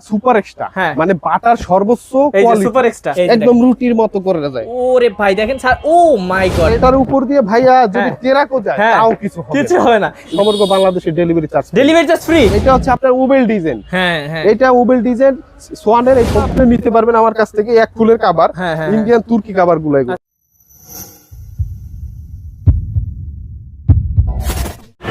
Super extra মানে butter সর্বোচ্চ quality super extra একদম রুটির মতো করে যায়। ওরে ভাই দেখেন স্যার, ও মাই গড, এটার উপর দিয়ে ভাইয়া যদি টেরাকো যায় তাও কিছু হয় না। সমগ্র বাংলাদেশে ডেলিভারি চার্জ ফ্রি। এটা হচ্ছে আপনার উবেল ডিজাইন। এটা উবেল ডিজাইন সোয়ানের এই ফোনটা নিতে পারবেন আমার কাছ থেকে, এক ফুলের কভার, ইন্ডিয়ান তুর্কি কভার গুলো এগুলো।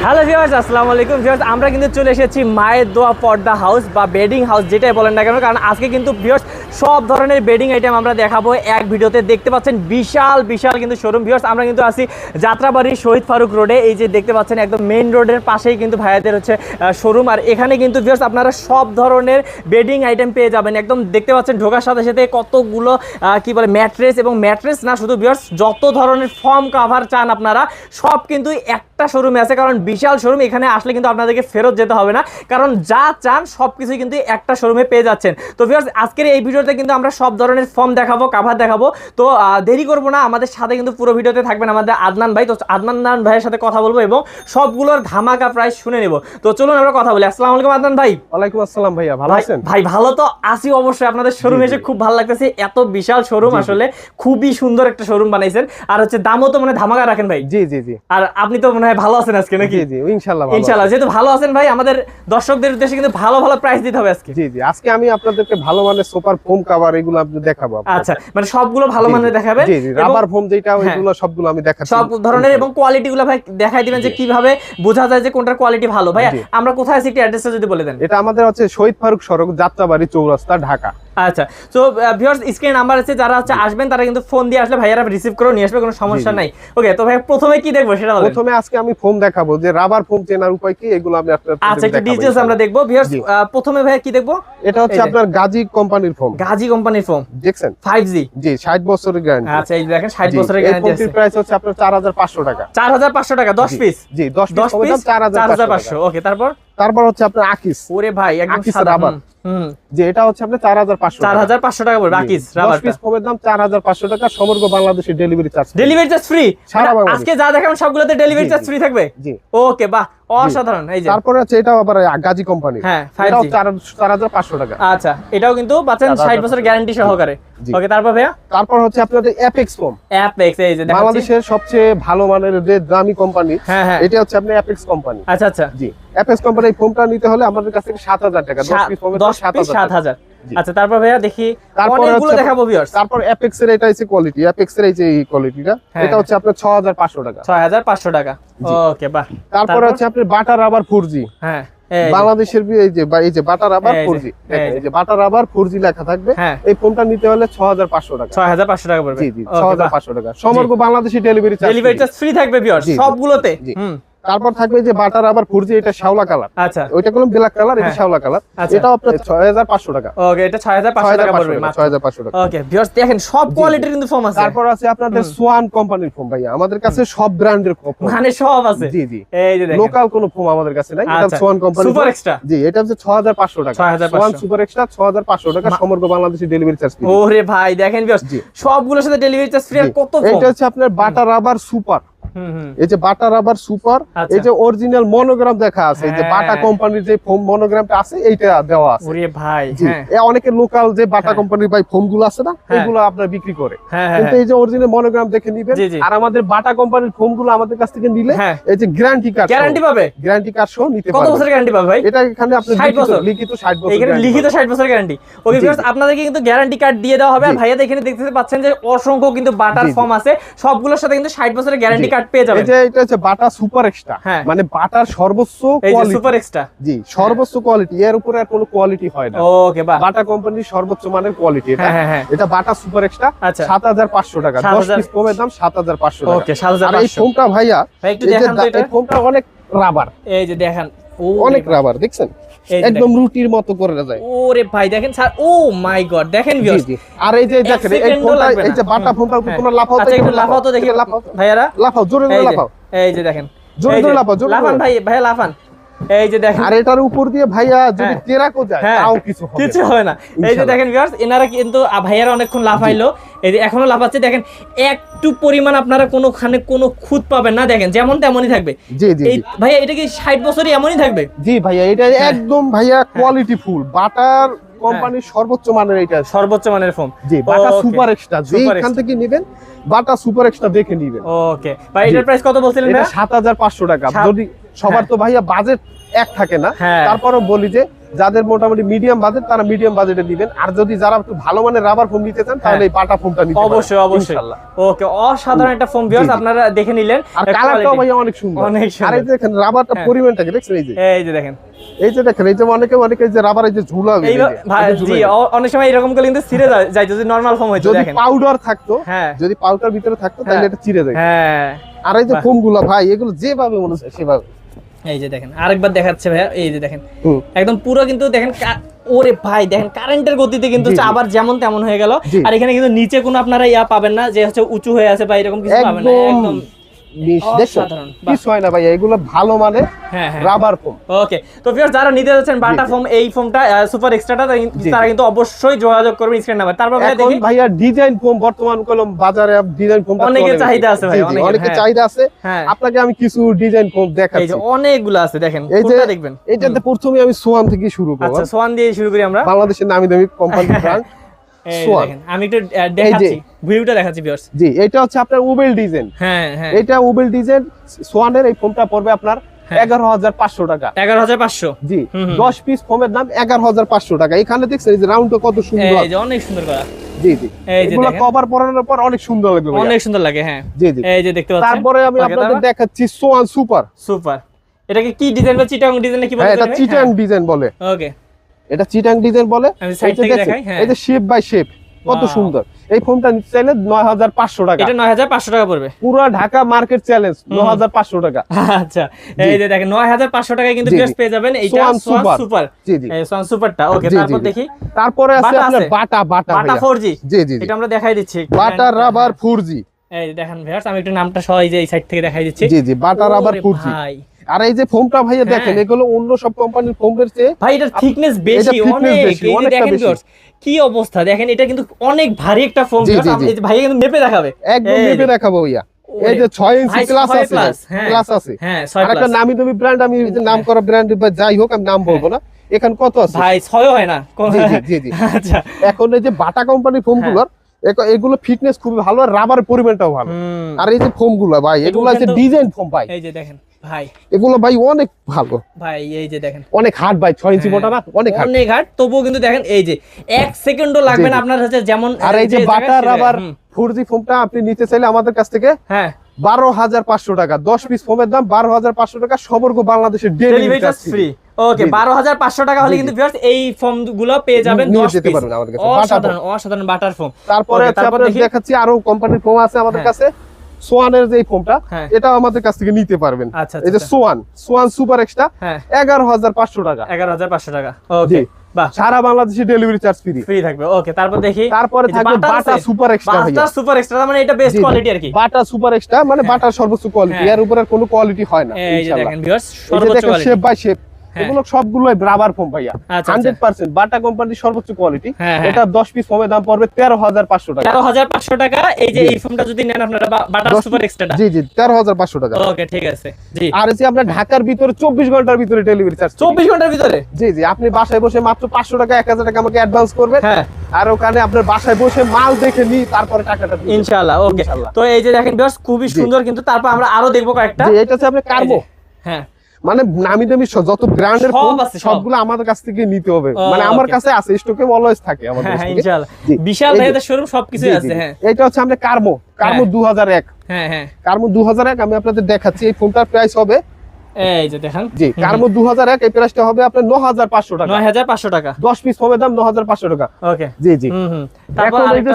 হ্যালো ভিউয়ার্স, আসসালামু আলাইকুম ভিউয়ার্স। আমরা কিন্তু চলে এসেছি মায়ের দোয়া পর্দা হাউস বা বেডিং হাউস, যেটাই বলেন না কেন, কারণ আজকে কিন্তু ভিউয়ার্স সব ধরনের বেডিং আইটেম আমরা দেখাবো এক ভিডিওতে। দেখতে পাচ্ছেন বিশাল বিশাল কিন্তু শোরুম। ভিউয়ার্স আমরা কিন্তু আছি যাত্রাবাড়ি শহীদ ফারুক রোডে। এই যে দেখতে পাচ্ছেন একদম মেইন রোডের পাশেই কিন্তু ভাইয়াদের হচ্ছে শোরুম। আর এখানে কিন্তু ভিউয়ার্স আপনারা সব ধরনের বেডিং আইটেম পেয়ে যাবেন। একদম দেখতে পাচ্ছেন ঢোকার সাথে সাথে কতগুলো কি বলে ম্যাট্রেস, এবং ম্যাট্রেস না শুধু ভিউয়ার্স, যত ধরনের ফর্ম কাভার চান আপনারা সব কিন্তু একটা শোরুমে আছে। কারণ বিশাল শোরুম, এখানে আসলে কিন্তু আপনাদেরকে ফেরত যেতে হবে না, কারণ যা চান সবকিছু কিন্তু একটা শোরুমে পেয়ে যাচ্ছেন। তো ভিউয়ার্স আজকের এই ভিডিওতে কিন্তু আমরা সব ধরনের ফর্ম দেখাবো, কাভার দেখাবো। তো দেরি করবো না, আমাদের সাথে কিন্তু পুরো ভিডিওতে থাকবেন আমাদের আদনান ভাই। তো আদনান ভাইয়ের সাথে কথা বলবো এবং সবগুলোর ধামাকা প্রাইস শুনে নেব। তো চলুন আমরা কথা বলি। আসসালামু আলাইকুম আদনান ভাই। ওয়ালাইকুম আসসালাম ভাইয়া, ভালো আছেন? ভাই ভালো তো আছি অবশ্যই। আপনাদের শোরুম এসে খুব ভালো লাগতেছে, এত বিশাল শোরুম, আসলে খুবই সুন্দর একটা শোরুম বানাইছেন। আর হচ্ছে দামও তো মানে ধামাকা রাখেন ভাই। জি জি জি। আর আপনি তো মনে হয় ভালো আছেন আজকে নাকি? জি জি ইনশাআল্লাহ। ইনশাআল্লাহ, যেহেতু ভালো আছেন ভাই, আমাদের দর্শকদের উদ্দেশ্যে কিন্তু ভালো ভালো প্রাইস দিতে হবে আজকে। জি জি, আজকে আমি আপনাদেরকে ভালো মানের সুপার ফোম কভার এগুলো আপনি দেখাবো। আচ্ছা, মানে সবগুলো ভালো মানের দেখাবেন? জি জি, রাবার ফোম যেটা ওইগুলো সবগুলো আমি দেখাচ্ছি সব ধরনের, এবং কোয়ালিটি গুলো ভাই দেখাই দিবেন যে কিভাবে বোঝা যায় যে কোনটার কোয়ালিটি ভালো। ভাই আমরা কোথায় আছি একটু অ্যাড্রেসটা যদি বলে দেন। এটা আমাদের হচ্ছে শহীদ ফারুক সড়ক, যাত্রাবাড়ি চৌরাস্তা, ঢাকা। আচ্ছা, তো ভিউয়ার্স স্ক্রিনে নাম্বার আছে, যারা হচ্ছে আসবেন তারা কিন্তু ফোন দিয়ে আসলে ভাইয়ারা রিসিভ করে নিয়ে আসবে, কোনো সমস্যা নাই। ওকে, তো ভাই প্রথমে কি দেখবো সেটা বলেন। প্রথমে আজকে আমি ফোম দেখাবো যে রাবার ফোম চেনার উপায় কি, এগুলো আমি আপনাদের আচ্ছা একটু ডিটেইলস আমরা দেখবো। ভিউয়ার্স প্রথমে ভাই কি দেখবো? এটা হচ্ছে আপনার গাজী কোম্পানির ফোম। গাজী কোম্পানির ফোম দেখছেন 5G? জি, 60 বছরের গ্যারান্টি। আচ্ছা এই দেখেন 60 বছরের গ্যারান্টি আছে। এর প্রাইস হচ্ছে আপনার 4500 টাকা। 4500 টাকা 10 পিস? জি 10 পিস 4500। ওকে, তারপর হচ্ছে আপনার আকিস। ওরে ভাই একদম সাদা রাবার। যে এটা হচ্ছে আপনার 4500 টাকা পড়বে আকিস রাবার। 10 পিস ফোমের দাম 4500 টাকা, সমগ্র বাংলাদেশে ডেলিভারি চার্জ ফ্রি। আজকে যা দেখাবেন সবগুলোতে ডেলিভারি চার্জ ফ্রি থাকবে? জি। ওকে, বাহ অসাধারণ। এই যে তারপরে আছে এটাও আবার গাজী কোম্পানি। হ্যাঁ, এটাও 4500 টাকা। আচ্ছা, এটাও কিন্তু পাচ্ছেন 60 বছরের গ্যারান্টি সহকারে। ওকে, তারপর ভাইয়া? তারপর হচ্ছে আপনাদের অ্যাপেক্স ফোম। অ্যাপেক্স, এই যে দেখাচ্ছি বাংলাদেশের সবচেয়ে ভালো মানের যে দামি কোম্পানি। হ্যাঁ, এটা হচ্ছে আপনার অ্যাপেক্স কোম্পানি। আচ্ছা আচ্ছা, জি। অ্যাপেক্স কোম্পানির ফোমটা নিতে হলে আমাদের কাছ থেকে 7000 টাকা, 10 পিস ফোমের দাম 7000। আচ্ছা, তারপর ভাইয়া দেখি অনেকগুলো দেখাবো ভিউয়ার্স। তারপর অ্যাপেক্স এর এটা হচ্ছে কোয়ালিটি, অ্যাপেক্স এর এই যে কোয়ালিটিটা, এটা হচ্ছে আপনার 6500 টাকা। 6500 টাকা। ওকে, বাহ। তারপর হচ্ছে আপনার বাটার রাবার 4G। হ্যাঁ, বাংলাদেশের এই যে বাটার রাবার 4G, এই যে বাটার রাবার 4G লেখা থাকবে। এই ফোনটা নিতে হলে 6500 টাকা। 6500 টাকা পড়বে। জি জি, 6500 টাকা। সমগ্র বাংলাদেশে ডেলিভারি চার্জ ফ্রি থাকবে ভিউয়ার্স সবগুলোতে। তারপর থাকবে যে বাটার রাবার 4G, এটা শ্যাওলা কালার। আচ্ছা, ওইটা কোন ব্ল্যাক কালার, এটা শ্যাওলা কালার। এটা আপনার 6500 টাকা। ওকে, এটা 6500 টাকা পড়বে মাত্র। 6500 টাকা। ওকে ভিউয়ার্স দেখেন সব কোয়ালিটির কিন্তু ফোম আছে। তারপর আছে আপনাদের সোয়ান কোম্পানির ফোম। ভাইয়া আমাদের কাছে সব ব্র্যান্ডের ফোম, মানে সব আছে। জি জি, এই যে দেখেন লোকাল কোন ফোম আমাদের কাছে নাই। এটা সোয়ান কোম্পানি সুপার এক্সট্রা। জি, এটা হচ্ছে 6500 টাকা। সোয়ান সুপার এক্সট্রা 6500 টাকা, সমগ্র বাংলাদেশে ডেলিভারি চার্জ ফ্রি। ওরে ভাই দেখেন ভিউয়ার্স সবগুলোর সাথে ডেলিভারি চার্জ ফ্রি। আর কত ফোম! এটা হচ্ছে আপনার বাটার রাবার সুপার। এই যে বাটা রাবার সুপার, এই যে অরিজিনাল মনোগ্রাম দেখা আছে, এই যে বাটা কোম্পানির যে ফোম মনোগ্রামটা আছে এইটা দেওয়া আছে। ওরে ভাই অনেকে লোকাল যে বাটা কোম্পানির ভাই ফোম গুলো আছে না, এগুলো আপনারা বিক্রি করে, কিন্তু এই যে অরিজিনাল মনোগ্রাম দেখে নিবেন। আর আমাদের বাটা কোম্পানির ফোম গুলো আমাদের কাছ থেকে নিলে এই যে গ্যারান্টি পাবে, গ্যারান্টি কার্ড সহ নিতে পারবেন। কত বছরের গ্যারান্টি পাবে ভাই? এটা এখানে আপনি লিখিত 60 বছর, এখানে লিখিত 60 বছরের গ্যারান্টি। ওকে ভিউয়ার্স আপনাদেরকে কিন্তু গ্যারান্টি কার্ড দিয়ে দেওয়া হবে। আর ভাইয়া এখানে দেখতে পাচ্ছেন যে অসংখ্য কিন্তু বাটার ফোম আছে, সবগুলোর সাথে কিন্তু 60 বছরের গ্যারান্টি কার্ড পেয়ে যাবেন। এটা হচ্ছে বাটা সুপার এক্সট্রা, মানে বাটার সর্বোচ্চ কোয়ালিটি। সুপার এক্সট্রা, জি, সর্বোচ্চ কোয়ালিটি, এর উপরে আর কোনো কোয়ালিটি হয় না। ওকে, বাহ। বাটা কোম্পানির সর্বোচ্চ মানের কোয়ালিটি এটা। এটা বাটা সুপার এক্সট্রা 7500 টাকা, 10 পিস ফোমের দাম 7500 টাকা। ওকে, 7500। আর এই ফোমটা ভাইয়া একটু দেখান তো, এটা এই ফোমটা অনেক রাবার। এই যে দেখেন অনেক রাবার, দেখছেন একদম রুটির মতো করে যায়। ওরে ভাই দেখেন স্যার, ও মাই গড দেখেন ভিউয়ার্স। আর এই যে দেখেন এই ফোনটা, এই যে বাটা ফোনটা তোমরা লাফাও, আচ্ছা একটু লাফাও তো দেখি ভাইয়ারা, লাফাও জোরে জোরে লাফাও। এই যে দেখেন জোরে জোরে লাফাও, জোরে লাফান ভাইয়া লাফান। এই যে দেখেন, আর এটার উপর দিয়ে ভাইয়া যদি টেরাকো যায় তাও কিছু হয় না। এই যে দেখেন ভিউয়ার্স এনারা কিন্তু ভাইয়ারা অনেকক্ষণ লাফাইলো, এই যে এখনো লাফাচ্ছে। দেখেন একটু পরিমাণ আপনারা কোনোখানে কোনো খুঁত পাবেন না, দেখেন যেমন তেমনই থাকবে। জি জি ভাইয়া এটা কি 60 বছরই এমনই থাকবে? জি ভাইয়া, এটা একদম ভাইয়া কোয়ালিটি ফুল বাটার কোম্পানির সর্বোচ্চ মানের এটা, সর্বোচ্চ মানের ফোম। জি, বাটা সুপার এক্সট্রা, যেখান থেকে নেবেন বাটা সুপার এক্সট্রা দেখে নেবেন। ওকে ভাই, এটার প্রাইস কত বলছিলেন ভাই? 7500 টাকা। যদি সবার তো ভাইয়া বাজেট এক থাকে না, তারপরও বলি যে যাদের মোটামুটি মিডিয়াম বাজেট তারা মিডিয়াম বাজেটে দিবেন, আর যদি যারা একটু ভালো মানের রাবার ফোম নিতে চান তাহলে এই বাটা ফোমটা নিতে পারেন। অবশ্যই অবশ্যই। ওকে, অসাধারণ একটা ফোম ভিউয়ার্স, আপনারা দেখে নিলেন। আর কালারটাও ভাইয়া অনেক সুন্দর, অনেক সুন্দর। আর এই দেখেন রাবারটা পরিমাণটা কি দেখছেন? এই যে দেখেন, এই যে অনেকে যে রাবার এই যে ঝুলা, জি অনেক সময় এরকম করে কিন্তু ছিঁড়ে যায় যদি নরমাল ফোম হইতো। যদি পাউডার থাকতো, যদি পাউডার ভিতরে থাকতো তাহলে এটা ছিঁড়ে যায়। আর এই যে ফোমগুলো ভাই এগুলো যেভাবে মনে হচ্ছে সেভাবে। এই যে দেখেন, আরেকবার দেখাচ্ছে ভাইয়া, এই যে দেখেন একদম পুরো কিন্তু দেখেন, ওরে ভাই দেখেন কারেন্টের গতিতে কিন্তু আবার যেমন তেমন হয়ে গেল। আর এখানে কিন্তু নিচে কোনো আপনারা ইয়া পাবেন না যে হচ্ছে উঁচু হয়ে আছে বা এরকম কিছু পাবেন না, একদম কিছু হয় না ভাই, এগুলো ভালো মানে রাবার ফোম। ওকে, তো ভিউয়ার্স যারা নিতে যাচ্ছেন বাটা ফোম, এই ফোমটা সুপার এক্সট্রাটা, তারা কিন্তু অবশ্যই যোগাযোগ করবেন স্ক্রিন নাম্বার। তারপর দেখি ভাইয়া ডিজাইন ফোম বর্তমান কলম বাজারে ডিজাইন ফোম অনেক চাহিদা আছে ভাই, অনেক চাহিদা আছে। আপনাকে আমি কিছু ডিজাইন ফোম দেখাচ্ছি, এই যে অনেকগুলো আছে দেখেন, কোনটা দেখবেন? এটাতে প্রথমে আমি সোয়ান থেকে শুরু করব। আচ্ছা, সোয়ান দিয়ে শুরু করি আমরা, বাংলাদেশের নামি দামি কোম্পানি ব্র্যান্ড সোয়ান। আমি একটু দেখাচ্ছি, ভিউটা দেখাচ্ছি ভিউয়ার্স। জি, এটা হচ্ছে আপনার উবেল ডিজাইন। এটা উবেল ডিজাইন সোয়ানের এই ফোমটা পড়বে আপনার 11500 টাকা। 11500? জি, 10 পিস ফোমের দাম 11500 টাকা। এখানে দেখছেন এই যে রাউন্ডটা কত সুন্দর, এই যে অনেক সুন্দর করা। জি জি, এগুলো কভার পরানোর পর অনেক সুন্দর লাগবে, অনেক সুন্দর লাগে। হ্যাঁ জি জি, এই যে দেখতে পাচ্ছেন। তারপরে আমি আপনাদের দেখাচ্ছি সোয়ান সুপার। সুপার, এটাকে কি ডিজাইন বা চিটাং ডিজাইন নাকি বলে? এটা চিটাং ডিজাইন বলে। ওকে, এটা চিটাং ডিজাইন বলে। আমি সাইড থেকে দেখাই। এই যে শেপ বাই শেপ কত সুন্দর। এই ফোনটা নিতে চাইলে 9500 টাকা। এটা 9500 টাকা পড়বে। পুরো ঢাকা মার্কেট চ্যালেঞ্জ 9500 টাকা। আচ্ছা, এই যে দেখেন 9500 টাকায় কিন্তু বেস্ট পেয়ে যাবেন এইটা সোয়ান সুপার। জি জি, এই সোয়ান সুপারটা। ওকে, তারপর দেখি তারপরে আছে আপনার বাটা 4G। জি জি, এটা আমরা দেখাই দিচ্ছি, বাটা রাবার 4G। এই দেখেন ভিউয়ার্স, আমি একটু নামটা সবাই যে এই সাইড থেকে দেখাই দিচ্ছি। জি জি, বাটা রাবার 4G। আর এই যে ফোমটা ভাইয়া দেখেন, এগুলো অন্য সব কোম্পানির ফোমের চেয়ে ভাই এটার থিকনেস বেশি অনেক। এই যে দেখেন ভিউয়ার্স কি অবস্থা, দেখেন এটা কিন্তু অনেক ভারী একটা ফোম। ভাই কিন্তু মেপে দেখাবে, একদম মেপে দেখাবো ভাইয়া। এই যে 6 ইঞ্চি ক্লাস আছে। হ্যাঁ, আর একটা নামি দামি ব্র্যান্ড, আমি যে নাম করা ব্র্যান্ড বা যাই হোক আমি নাম বলবো না। এখানে কত আছে ভাই? 6 হয় না? জি জি। আচ্ছা, এখন এই যে বাটা কোম্পানির ফোমগুলোর এগুলো ফিটনেস খুবই ভালো, আর রাবারের পরিমাণটাও ভালো। আর এই যে ফোমগুলো ভাই, এগুলো আছে ডিজাইন ফোম ভাই। এই যে দেখেন ভাই, এগুলো ভাই অনেক ভালো ভাই। এই যে দেখেন অনেক হার্ড ভাই, 6 ইঞ্চি মোটা না, অনেক হার্ড। তবুও কিন্তু দেখেন এই যে 1 সেকেন্ডও লাগবে না আপনার হচ্ছে যেমন। আর এই যে বাটা রাবার 4G ফোমটা আপনি নিতে চাইলে আমাদের কাছ থেকে 12500 টাকা। 10 পিস ফোমের দাম 12500 টাকা, সমগ্র বাংলাদেশের ডেলিভারি চার্জ ফ্রি। ওকে, 12500 টাকা হলে কিন্তু ভিউয়ার্স এই ফোম গুলো পেয়ে যাবেন 10 পিস। অসাধারণ বাটার ফোম। তারপরে আপনাদের দেখাচ্ছি আরো কোম্পানির ফোম আছে আমাদের কাছে। সোয়ানের যে ফোমটা, এটা আমাদের কাছ থেকে নিতে পারবেন। এই যে সোয়ান সুপার এক্সট্রা 11500 টাকা। 11500 টাকা। ওকে, সারা বাংলাদেশে ডেলিভারি চার্জ ফ্রি থাকবে। ওকে, তারপর দেখি। তারপরে থাকবে বাটা সুপার এক্সট্রা। বাটা সুপার এক্সট্রা মানে এটা বেস্ট কোয়ালিটি আর কি। বাটা সুপার এক্সট্রা মানে বাটার সর্বোচ্চ কোয়ালিটি, এর উপরে কোনো কোয়ালিটি হয় না। এই যে দেখেন ভিউয়ার্স, সর্বোচ্চ কোয়ালিটি, শেপ বাই শেপ। এগুলো সবগুলো রাবার ফোম ভাইয়া, 100% বাটা কোম্পানির সর্বোচ্চ কোয়ালিটি। এটা 10 পিস ফোমের দাম পড়বে 13500 টাকা। 13500 টাকা। এই যে এই ফোমটা যদি নেন আপনারা বাটা সুপার এক্সট্রা, জি জি, 13500 টাকা। ওকে, ঠিক আছে জি। আর এই যে আপনার ঢাকার ভিতরে 24 ঘন্টার ভিতরে ডেলিভারি চার্জ। 24 ঘন্টার ভিতরে? জি জি, আপনি বাসায় বসে মাত্র 500 টাকা 1000 টাকা আমাকে অ্যাডভান্স করবেন। আর ওখানে আপনার বাসায় বসে মাল দেখে নি, তারপরে টাকাটা দিবেন ইনশাআল্লাহ। ওকে, তো এই যে দেখেন ভিউয়ার্স খুবই সুন্দর কিন্তু। তারপর আমরা আরো দেখবো কয়েকটা। জি, এটা হচ্ছে আপনার কার্বো। মানে নামি দামি যত ব্র্যান্ডের ফোন সবগুলো আমাদের কাছ থেকে নিতে হবে। মানে আমার কাছে আছে, স্টকে অলওয়েজ থাকে আমাদের কাছে। ইনশাআল্লাহ, বিশাল ভাইদের শোরুম সবকিছু আছে। এটা হচ্ছে আমরা কার্বো 2001। কার্বো 2001 আমি আপনাদের দেখাচ্ছি। এই ফোনটার প্রাইস হবে, এই যে দেখেন, জি কার্বো 2001। এই প্রাইসটা হবে আপনার 9500 টাকা। 9500 টাকা। 10 পিস ফোমের দাম 9500 টাকা। ওকে, জি জি। তারপর আরেকটা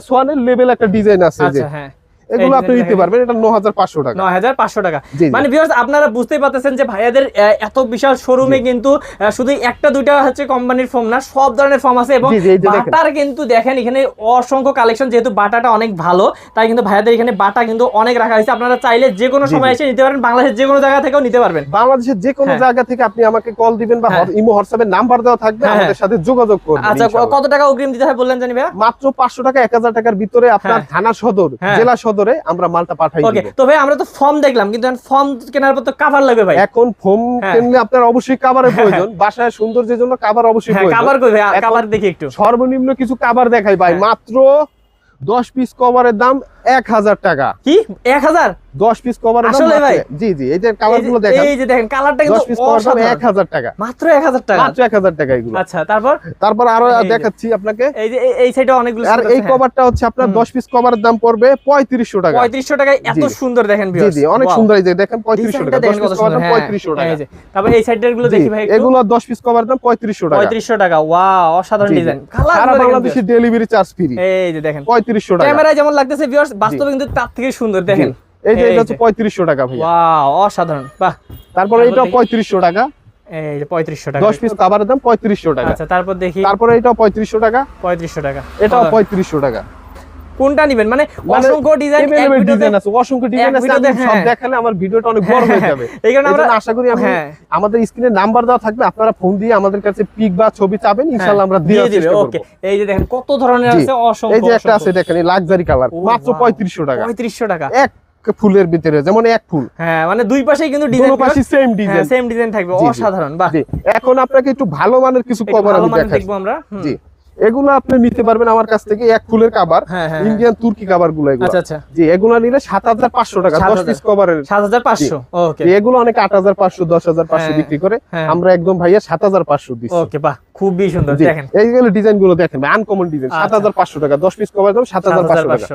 সোয়ানের লেভেল একটা ডিজাইন আছে। আচ্ছা, হ্যাঁ, এগুলো আপনি নিতে পারবেন। এটা 9500 টাকা। 9500 টাকা। মানে ভিউয়ার্স আপনারা বুঝতেই পারতেছেন যে ভাইয়াদের এত বিশাল শোরুমে কিন্তু শুধু একটা দুইটা হচ্ছে কোম্পানির ফোম না, সব ধরনের ফোম আছে। এবং বাটার কিন্তু দেখেন এখানে অসংখ্য কালেকশন, যেহেতু বাটাটা অনেক ভালো তাই কিন্তু ভাইয়াদের এখানে বাটা কিন্তু অনেক রাখা হয়েছে। আপনারা চাইলে যে কোনো সময় এসে নিতে পারেন, বাংলাদেশের যে কোনো জায়গা থেকেও নিতে পারবেন। বাংলাদেশের যে কোনো জায়গা থেকে আপনি আমাকে কল দিবেন বা ইমো হোয়াটসঅ্যাপে নাম্বার দেওয়া থাকবে, আমাদের সাথে যোগাযোগ করবেন। আচ্ছা, কত টাকা অগ্রিম দিতে হয় বললেন জানি ভাইয়া? মাত্র 500 টাকা 1000 টাকার ভিতরে আপনার থানা সদর, জেলা সদর ধরে আমরা মালটা পাঠাই ওকে তো ভাই আমরা তো ফর্ম দেখলাম কিন্তু ফর্ম কেনার পর তো কভার লাগবে ভাই এখন ফর্ম কিনলে আপনার অবশ্যই কভারের প্রয়োজন বাসায় সৌন্দর্যের জন্য কভার অবশ্যই প্রয়োজন কভার কই ভাই কভার দেখি একটু সর্বনিম্ন কিছু কভার দেখাই ভাই মাত্র 10 পিস কভারের দাম 1000 টাকা কি 1000 10 পিস কভারের দাম আসলে ভাই জি জি এই যে কালারগুলো দেখেন এই যে দেখেন কালারটা কিন্তু 10 পিস কভারের দাম 1000 টাকা মাত্র 1000 টাকা মাত্র 1000 টাকা এগুলো আচ্ছা তারপর আরো দেখাচ্ছি আপনাকে এই যে এই সাইডে অনেকগুলো আর এই কভারটা হচ্ছে আপনার 10 পিস কভারের দাম পড়বে 3500 টাকা 3500 টাকায় এত সুন্দর দেখেন ভিউয়ার্স জি জি অনেক সুন্দর এই যে দেখেন 3500 টাকা 10 পিস কভারের দাম 3500 টাকা এই যে তারপর এই সাইডের গুলো দেখি ভাই একটু এগুলো 10 পিস কভারের দাম 3500 টাকা 3500 টাকা ওয়াও অসাধারণ ডিজাইন সারা বাংলাদেশে ডেলিভারি চার্জ ফ্রি এই যে দেখেন 3500 টাকা ক্যামেরায় যেমন লাগতেছে ভিউয়ার্স বাস্তবে কিন্তু তার থেকে সুন্দর দেখেন এই যে এটা হচ্ছে 3500 টাকা ভাই ওয়াও অসাধারণ বাহ তারপরে এটা 3500 টাকা এই যে 3500 টাকা 10 পিস কভারের দাম 3500 টাকা আচ্ছা তারপর দেখি তারপরে এটাও 3500 টাকা 3500 টাকা এটাও 3500 টাকা কোনটা নেবেন মানে অসংখ্য ডিজাইন এক ভিডিওতে আছে অসংখ্য ডিজাইন আছে আমি সব দেখালে আমার ভিডিওটা অনেক বড় হয়ে যাবে এই কারণে আমরা আশা করি আমি আমাদের স্ক্রিনে নাম্বার দেওয়া থাকবে আপনারা ফোন দিয়ে আমাদের কাছে পিক বা ছবি চাবেন ইনশাআল্লাহ আমরা দিয়ে দেব ওকে এই যে দেখেন কত ধরনের আছে অসংখ্য এই যে একটা আছে দেখেন এই লাক্সারি কালার মাত্র 3500 টাকা 3500 টাকা এক ফুলের ভিতরে যেমন এক ফুল মানে দুই পাশেই কিন্তু ডিজাইন দুই পাশে সেম ডিজাইন থাকবে অসাধারণ বাহ এখন আপনাকে একটু ভালো মানের কিছু কভার আমি দেখাই দেখবো আমরা জি এগুলো আপনি নিতে পারবেন আমার কাছ থেকে এক ফুলের কভার ইন্ডিয়ান তুর্কি কভার গুলো এগুলো আচ্ছা আচ্ছা জি এগুলো নিলে 7500 টাকা 10 পিস কভারের 7500 ওকে এগুলো অনেক 8500 10500 বিক্রি করে আমরা একদম ভাইয়া 7500 দিচ্ছি ওকে বাহ খুবই সুন্দর দেখেন এইগুলো ডিজাইন গুলো দেখেন আনকমন ডিজাইন 7500 টাকা 10 পিস কভার দাম 7500 টাকা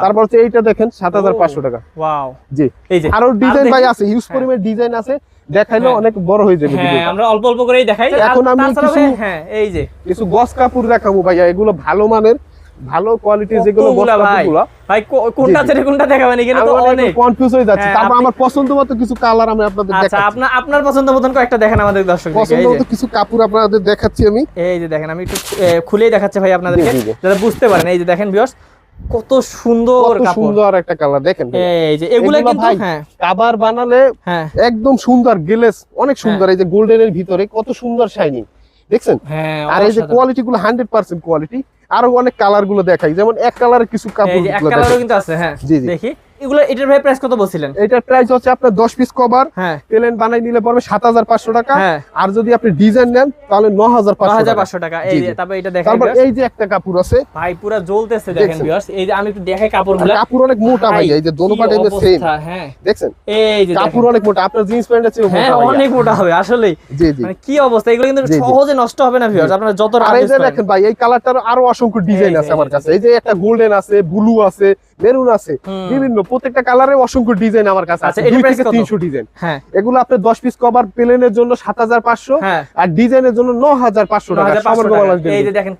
তারপর হচ্ছে এইটা দেখেন 7500 টাকা ওয়াও জি এই যে আরো ডিজাইন ভাই আছে ইউজ পরিমাণ ডিজাইন আছে দেখাইলে অনেক বড় হয়ে যাবে ভিডিওটা আমরা অল্প অল্প করেই দেখাই এখন আমি কিছু এই যে কিছু গস কাপড় দেখাবো ভাইয়া এগুলো ভালো মানের ভালো কোয়ালিটির যেগুলো গস কাপড়গুলো ভাই কোনটা ছেড়ে কোনটা দেখাবেন এখানে তো অনেক কনফিউজ হয়ে যাচ্ছে তারপর আমার পছন্দ মতো কিছু কালার আমি আপনাদের দেখাচ্ছি আচ্ছা আপনার পছন্দ মতন কয়েকটা দেখেন আমাদের দর্শকদের পছন্দ মতো কিছু কাপড় আপনাদের দেখাচ্ছি আমি এই যে দেখেন আমি একটু খুলেই দেখাচ্ছি ভাই আপনাদেরকে যাতে বুঝতে পারেন এই যে দেখেন ভিউয়ার্স কত সুন্দর কাপড় সুন্দর একটা কালার দেখেন এই যে এগুলা কিন্তু কভার বানালে একদম সুন্দর গ্লেস অনেক সুন্দর এই যে গোল্ডেনের ভিতরে কত সুন্দর শাইনিং দেখছেন আর এই যে কোয়ালিটি গুলো 100% কোয়ালিটি আরো অনেক কালার গুলো দেখাই যেমন এক কালারের কিছু কাপড় এক কালারও কিন্তু আছে দেখি এগুলো এটার ভাই প্রাইস কত বলছিলেন এটার প্রাইস হচ্ছে আপনার 10 পিস কভার প্লেন বানাই নিলে পড়বে 7500 টাকা আর যদি আপনি ডিজাইন নেন তাহলে 9500 টাকা এই যে তারপর এটা দেখেন তারপর এই যে একটা কাপড় আছে ভাই পুরো জ্বলতেছে দেখেন ভিউয়ার্স এই যে আমি একটু দেখাই কাপড়গুলো কাপড় অনেক মোটা ভাই এই যে দোনো পাটে সেম দেখছেন এই যে কাপড় অনেক মোটা আপনার জিন্স প্যান্টের চেয়ে মোটা অনেক মোটা হবে আসলে জি জি মানে কি অবস্থা এগুলো কিন্তু সহজে নষ্ট হবে না ভিউয়ার্স আপনারা যত আর এই যে দেখেন ভাই এই কালারটার আরো অসংখ্য ডিজাইন আছে আমার কাছে এই যে একটা গোল্ডেন আছে ব্লু আছে মেরুন আছে বিভিন্ন প্রত্যেকটা কালারে অসংখ্য ডিজাইন আমার কাছে আছে 2 থেকে 300 ডিজাইন এগুলো আপনি 10 পিস কভার প্লেনের জন্য 7500 আর ডিজাইনের জন্য 9500 টাকা সবার গোলাস দিন এই যে দেখেন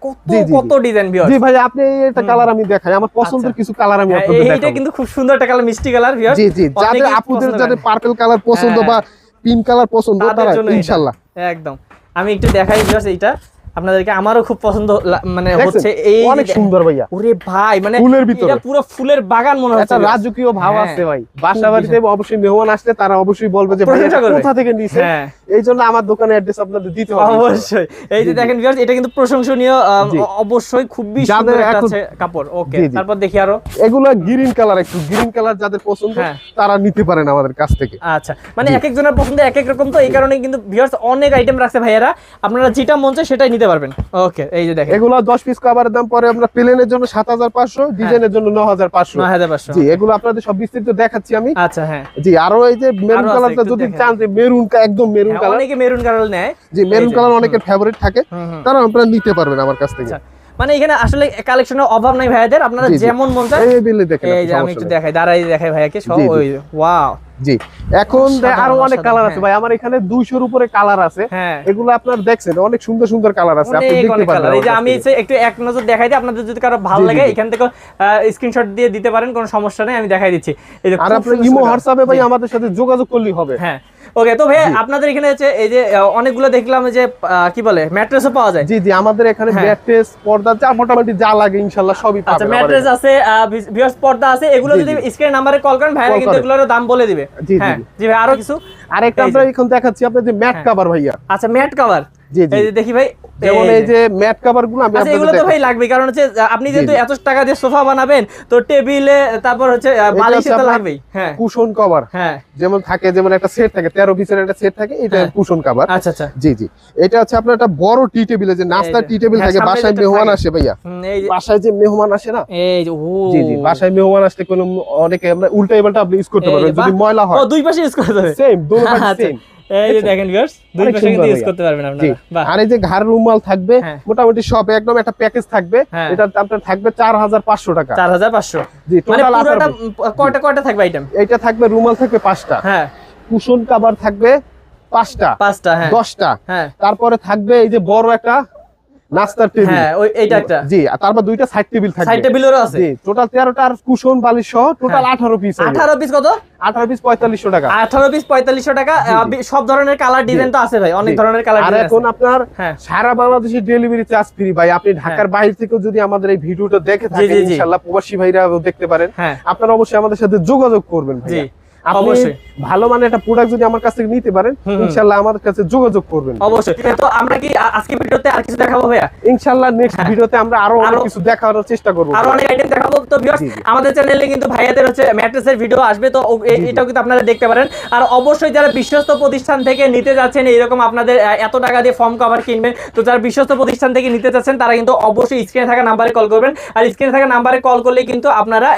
কত ডিজাইন ভিউয়ার্স জি ভাই আপনি এটা কালার আমি দেখাই আমার পছন্দের কিছু কালার আমি আপনাদের দেখাবো এটা কিন্তু খুব সুন্দর একটা কালার মিষ্টি কালার ভিউয়ার্স জি জি যাদের আপুদের যাদের পার্পল কালার পছন্দ বা পিঙ্ক কালার পছন্দ তারা ইনশাআল্লাহ একদম আমি একটু দেখাই ভিউয়ার্স এইটা আপনাদেরকে আমারও খুব পছন্দ মানে হচ্ছে এই অনেক সুন্দর ভাইয়া ওরে ভাই মানে ফুলের ভিতরে এটা পুরো ফুলের বাগান মনে হচ্ছে একটা রাজকীয় ভাব আছে ভাই বাসা বাড়িতে অবশ্যই মেহমান আসলে তারা অবশ্যই বলবে যে ভাই কোথা থেকে নিছেন এইজন্য আমার দোকানের অ্যাড্রেস আপনাদের দিতে হবে অবশ্যই এই যে দেখেন ভিউয়ার্স এটা কিন্তু প্রশংসনীয় অবশ্যই খুবই সুন্দর একটা কাপড় ওকে তারপর দেখি আরো এগুলো গ্রিন কালার একটু গ্রিন কালার যাদের পছন্দ তারা নিতে পারেন আমাদের কাছ থেকে আচ্ছা মানে এক একজনের পছন্দ এক এক রকম তো এই কারণে কিন্তু ভিউয়ার্স অনেক আইটেম রাখছে ভাইয়ারা আপনারা যেটা মন চায় সেটাই নিতে পারবেন ওকে এই যে দেখেন এগুলো 10 পিস কভারের দাম পরে আমরা প্লেনের জন্য 7500 ডিজাইনের জন্য 9500 জি এগুলো আপনাদের সব বিস্তারিত দেখাচ্ছি আমি আচ্ছা জি আরো এই যে মেরুন কালারটা যদি চান যে মেরুন একদম মেরুন কালার অনেকে মেরুন কালার নেয় জি মেরুন কালার অনেকের ফেভারিট থাকে তারা আপনারা নিতে পারবেন আমার কাছ থেকে মানে এখানে আসলে কালেকশনের অভাব নাই ভাইয়াদের আপনারা যেমন মন চায় এই বিলে দেখেন এই যে আমি একটু দেখাই দাঁড়াই দেখাই ভাইয়াকে সব ওই ওয়াও জি এখন আরো অনেক কালার আছে ভাই আমার এখানে 200 এর উপরে কালার আছে এগুলো আপনারা দেখছেন অনেক সুন্দর সুন্দর কালার আছে আপনি দেখতে পারেন এই যে আমি একটু এক নজর দেখাই দিই আপনাদের যদি কারো ভালো লাগে এখান থেকে স্ক্রিনশট দিয়ে দিতে পারেন কোনো সমস্যা নেই আমি দেখাই দিচ্ছি এই যে আর আপনি ইমো হোয়াটসঅ্যাপে ভাই আমাদের সাথে যোগাযোগ করলেই হবে ওকে তো ভাই আপনাদের এখানে হচ্ছে এই যে অনেকগুলো দেখলাম যে কি বলে ম্যাট্রেসও পাওয়া যায় জি জি আমাদের এখানে ম্যাট্রেস পর্দা যা মোটামুটি যা লাগে ইনশাআল্লাহ সবই পাবেন আচ্ছা ম্যাট্রেস আছে ভিউয়ার্স পর্দা আছে এগুলো যদি স্ক্রিন নাম্বারে কল করেন ভাইরা কিন্তু এগুলোর দাম বলে দিবে হ্যাঁ জি ভাই আরো কিছু আরেকটা আমরা এখন দেখাচ্ছি আপনাদের ম্যাট কভার ভাইয়া আচ্ছা ম্যাট কভার জি জি এই যে দেখি ভাই যেমন এই যে ম্যাট কভার গুলো আমি এগুলো তো ভাই লাগবে, কারণ হচ্ছে আপনি যেহেতু এত টাকা দিয়ে সোফা বানাবেন তো টেবিলে তারপর হচ্ছে বালিশে তো লাগবেই। হ্যাঁ, কুশন কভার হ্যাঁ যেমন থাকে, যেমন একটা সেট থাকে 13 পিসের একটা সেট থাকে, এটা কুশন কভার। আচ্ছা আচ্ছা, জি জি, এটা হচ্ছে আপনার একটা বড় টি টেবিলে যে নাস্তার টি টেবিল থাকে, বাসায় মেহমান আসে ভাইয়া, বাসায় যে মেহমান আসে না, এই যে জি জি, বাসায় মেহমান আসলে কোন অনেকে আমরা উল্টা এবারটা আপনি ইউজ করতে পারবেন যদি ময়লা হয়। ও দুই পাশে ইউজ করতে পারবে, সেম দুই পাশে সেম। এই যে দেখেন ভিউয়ার্স, দুই পাশে কিন্তু ইউজ করতে পারবেন আপনারা। বাহ। আর এই যে ঘাড় রুমাল থাকবে মোটামুটি সব একদম একটা প্যাকেজ থাকবে, এটা আপনার থাকবে 4500 টাকা। 4500, জি টোটাল পুরোটা কয়টা থাকবে আইটেম? এটা থাকবে রুমাল থাকবে 5টা, হ্যাঁ, কুশন কভার থাকবে 5টা, হ্যাঁ 10টা, হ্যাঁ, তারপরে থাকবে এই যে বড় একটা নাস্তার টেবিল, হ্যাঁ ওই এইটা একটা, জি, আর তারপর দুইটা সাইড টেবিল থাকবে, সাইড টেবিলেরও আছে, জি, টোটাল 13টা আর কুশন বালিশ সহ টোটাল 18 পিস। 18 পিস কত? 18 পিস 4500 টাকা। 18 পিস 4500 টাকা। সব ধরনের কালার ডিজাইন তো আছে ভাই, অনেক ধরনের কালার ডিজাইন আছে। আর এখন আপনার সারা বাংলাদেশে ডেলিভারি চার্জ ফ্রি ভাই। আপনি ঢাকার বাইরে থেকেও যদি আমাদের এই ভিডিওটা দেখে থাকেন, ইনশাআল্লাহ প্রবাসী ভাইরাও দেখতে পারেন, আপনারা অবশ্যই আমাদের সাথে যোগাযোগ করবেন ভাই। অবশ্যই ভালো মানে একটা প্রোডাক্ট যদি আমার কাছ থেকে নিতে পারেন, ইনশাআল্লাহ আমাদের কাছে যোগাযোগ করবেন অবশ্যই। তো আমরা কি আজকে ভিডিওতে আর কিছু দেখাবো ভাইয়া? ইনশাআল্লাহ নেক্সট ভিডিওতে আমরা আরো অনেক কিছু দেখানোর চেষ্টা করব, আরো অনেক আইটেম দেখাবো। তো ভিউয়ার্স, আমাদের চ্যানেলে কিন্তু ভাইয়াদের হচ্ছে ম্যাট্রেসের ভিডিও আসবে, তো এটাও কিন্তু আপনারা দেখতে পারেন। আর অবশ্যই যারা বিশ্বস্ত প্রতিষ্ঠান থেকে নিতে যাচ্ছেন, এরকম আপনাদের এত টাকা দিয়ে ফর্ম কভার কিনবেন, তো যারা বিশ্বস্ত প্রতিষ্ঠান থেকে নিতে যাচ্ছেন তারা কিন্তু অবশ্যই স্ক্রিনে থাকা নাম্বারে কল করবেন। আর স্ক্রিনে থাকা নাম্বারে কল করলে কিন্তু আপনারা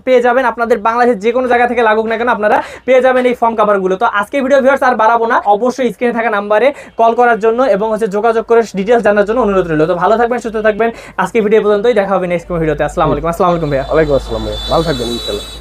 পেয়ে যাবেন, আপনাদের বাংলাদেশের যে কোনো জায়গা থেকে লাগুক না কেন আপনারা পেয়ে যাবেন এই ফর্ম কভার গুলো। তো আজকে ভিডিও ভিউয়ার্স আর বাড়াবো না, অবশ্যই স্ক্রিনে থাকা নাম্বারে কল করার জন্য এবং হচ্ছে যোগাযোগ করে ডিটেইলস জানার জন্য অনুরোধ রইল। তো ভালো থাকবেন, সুস্থ থাকবেন। আজকে ভিডিও পর্যন্তই, দেখা হবে নেক্সট ভিডিওতে। আসসালামু আলাইকুম। আসসালামু আলাইকুম ভাইয়া। ওয়ালাইকুম আসসালাম ভাইয়া, ভালো থাকবেন ইনশাআল্লাহ।